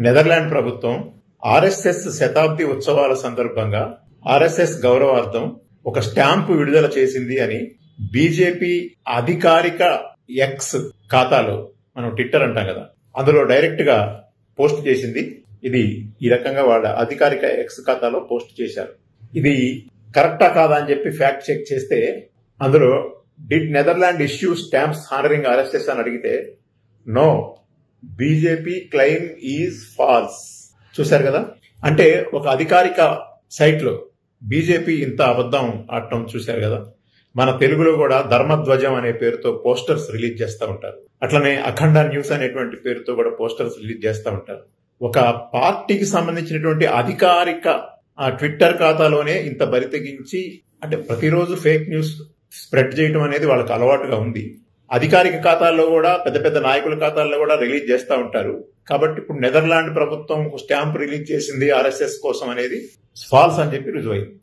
Netherland ప్రభుత్వం RSS శతాబ్ది ఉత్సవాల సందర్భంగా ఆర్ఎస్ఎస్ గౌరవార్థం ఒక స్టాంపు విడుదల చేసింది అని బీజేపీ అధికారిక ఎక్స్ ఖాతాలో, మనం ట్విట్టర్ అంటాం కదా, అందులో డైరెక్ట్ గా పోస్ట్ చేసింది. ఇది ఈ రకంగా వాళ్ళ అధికారిక ఎక్స్ ఖాతాలో పోస్ట్ చేశారు. ఇది కరెక్టా కాదా అని చెప్పి ఫ్యాక్ట్ చెక్ చేస్తే అందులో did Netherland issue stamps honouring RSS అని అడిగితే no, BJP claim is false. చూశారు కదా, అంటే ఒక అధికారిక సైట్ లో బీజేపీ ఇంత అబద్ధం ఆడటం చూశారు కదా. మన తెలుగులో కూడా ధర్మధ్వజం అనే పేరుతో పోస్టర్స్ రిలీజ్ చేస్తూ ఉంటారు. అట్లనే అఖండ న్యూస్ అనేటువంటి పేరుతో కూడా పోస్టర్స్ రిలీజ్ చేస్తూ ఉంటారు. ఒక పార్టీకి సంబంధించినటువంటి అధికారిక ట్విట్టర్ ఖాతాలోనే ఇంత బరి తెగించి, అంటే ప్రతిరోజు ఫేక్ న్యూస్ స్ప్రెడ్ చేయడం అనేది వాళ్ళకి అలవాటుగా ఉంది. అధికారిక ఖాతాల్లో కూడా, పెద్ద పెద్ద నాయకుల ఖాతాల్లో కూడా రిలీజ్ చేస్తూ ఉంటారు. కాబట్టి ఇప్పుడు నెదర్లాండ్ ప్రభుత్వం స్టాంప్ రిలీజ్ చేసింది ఆర్ఎస్ఎస్ కోసం అనేది ఫాల్స్ అని చెప్పి రుజువైంది.